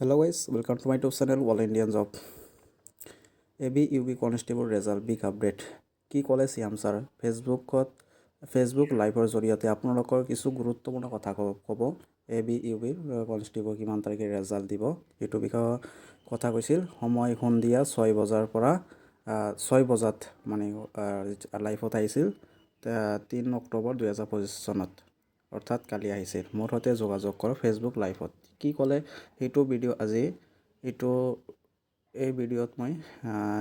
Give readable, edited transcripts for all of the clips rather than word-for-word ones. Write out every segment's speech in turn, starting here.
Hello guys, welcome to my YouTube channel All Indian Job. ABUB Constable Result Big Update. কি ক'লে CM sir Facebook লাইভৰ জৰিয়তে আপোনালোকৰ কিছু গুৰুত্বপূৰ্ণ কথা ক'ব ABUB কনষ্টেবল কিমান তাৰিখে ৰেজাল্ট দিব এইটো বিষয়ে কথা কৈছিল সময় সন্ধিয়া 6 বজাৰ পৰা 6 বজাত মানে লাইভত আহিছিল 3 অক্টোবৰ 2025 চনত অৰ্থাৎ কালি আহিছিল মোৰ সৈতে যোগাযোগ কৰক ফেচবুক লাইভত কি ক'লে এইটো ভিডিঅ' আজি এই ভিডিঅ'ত মই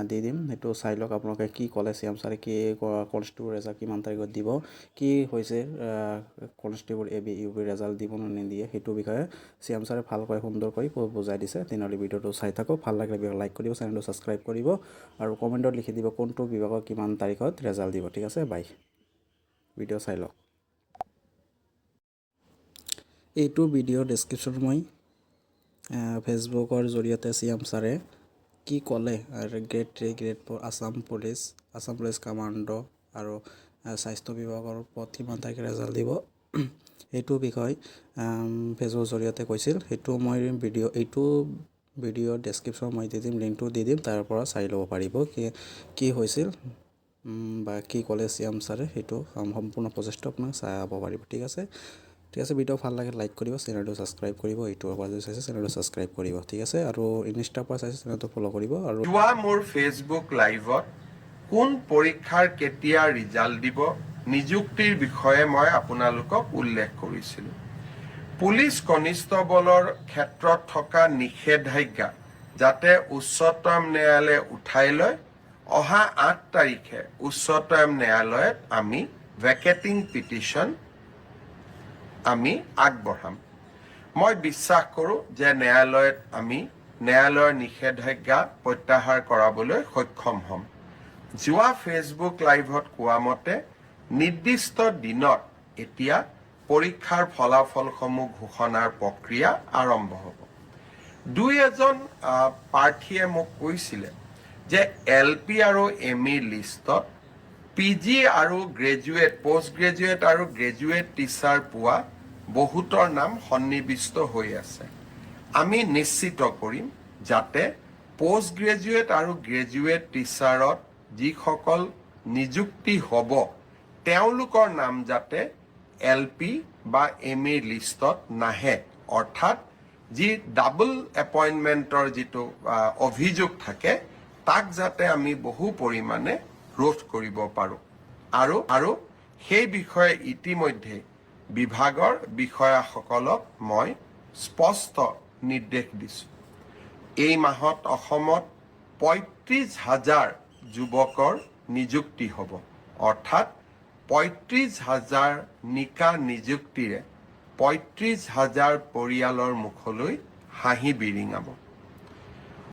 দি দিম এইটো চাই লওক আপোনালোকে কি ক'লে CM ছাৰে কি কনষ্টেবল ৰেজাল্ট কিমান তাৰিখত দিব কি হৈছে কনষ্টেবল ABUB ৰেজাল্ট দিব নে নিদিয়ে সেইটো বিষয়ে CM ছাৰে ভালকৈ সুন্দৰকৈ বুজাই দিছে তেনেহ'লে ভিডিঅ'টো চাই থাকক ভাল লাগিলে লাইক কৰিব চেনেলটো ছাবস্ক্ৰাইব কৰিব আৰু কমেণ্টত লিখি দিব কোনটো বিভাগৰ কিমান তাৰিখত ৰেজাল্ট দিব ঠিক আছে বাই ভিডিঅ' চাই লওক এইটো ভিডিঅ'ৰ ডেছক্ৰিপশ্যন মই ফেচবুকৰ জৰিয়তে CM ছাৰে কি ক'লে grade 3 grade 4 Assam police commando আৰু স্বাস্থ্য বিভাগৰ পদ কিমান তাৰিখে ৰেজাল্ট দিব এইটো বিষয় ফেচবুকৰ জৰিয়তে কৈছিল সেইটো মই এইটো ভিডিঅ'ৰ ডেছক্ৰিপশ্যন মই দি দিম লিংকটো দি দিম তাৰ পৰা চাই ল'ব পাৰিব কি হৈছিল বা কি ক'লে CM ছাৰে সেইটো সম্পূৰ্ণ প্ৰচেষ্টা আপোনাক চাব পাৰিব ঠিক আছে ভিডিঅ' ভাল লাগে লাইক কৰিব চেনেলটো ছাবস্ক্ৰাইব কৰিব ইউটিউবৰ পৰা চাইছে চেনেলটো ছাবস্ক্ৰাইব কৰিব ঠিক আছে আৰু ইনষ্টাৰ পৰা চাইছে চেনেলটো ফ'ল' কৰিব আৰু মোৰ ফেচবুক লাইভত কোন পৰীক্ষাৰ কেতিয়া ৰিজাল্ট দিব নিযুক্তিৰ বিষয়ে মই আপোনালোকক উল্লেখ কৰিছিলোঁ পুলিচ কনিষ্টবলৰ ক্ষেত্ৰত থকা নিষেধাজ্ঞা যাতে উচ্চতম ন্যায়ালয়ে উঠাই লয় অহা 8 তাৰিখে উচ্চতম ন্যায়ালয়ত আমি ভেকেটিং পিটিশ্যন আমি আগবঢ়াম মই বিশ্বাস কৰোঁ যে ন্যায়ালয়ত আমি ন্যায়ালয়ৰ নিষেধাজ্ঞা প্ৰত্যাহাৰ কৰাবলৈ সক্ষম হ'ম যোৱা ফেচবুক লাইভত কোৱা মতে নিৰ্দিষ্ট দিনত এতিয়া পৰীক্ষাৰ ফলাফলসমূহ ঘোষণাৰ প্ৰক্ৰিয়া আৰম্ভ হ'ব দুই এজন প্ৰাৰ্থীয়ে মোক কৈছিলে যে LP আৰু ME লিষ্টত PG আৰু গ্ৰেজুৱেট পোষ্ট গ্ৰেজুৱেট আৰু গ্ৰেজুৱেট টিচাৰ পোৱা বহুতৰ নাম সন্নিবিষ্ট হৈ আছে আমি নিশ্চিত কৰিম যাতে পোষ্ট গ্ৰেজুৱেট আৰু গ্ৰেজুৱেট টিচাৰত যিসকল নিযুক্তি হ'ব তেওঁলোকৰ নাম যাতে LP বা ME লিষ্টত নাহে অৰ্থাৎ যি ডাবল এপইণ্টমেণ্টৰ যিটো অভিযোগ থাকে তাক যাতে আমি বহু পৰিমাণে ৰোধ কৰিব পাৰোঁ আৰু সেই বিষয়ে ইতিমধ্যে বিভাগৰ বিষয়াসকলক মই স্পষ্ট নিৰ্দেশ দিছোঁ এই মাহত অসমত ৩৫,০০০ যুৱকৰ নিযুক্তি হ'ব অৰ্থাৎ ৩৫,০০০ নিকা নিযুক্তিৰে ৩৫,০০০ পৰিয়ালৰ মুখলৈ হাঁহি বিৰিঙাব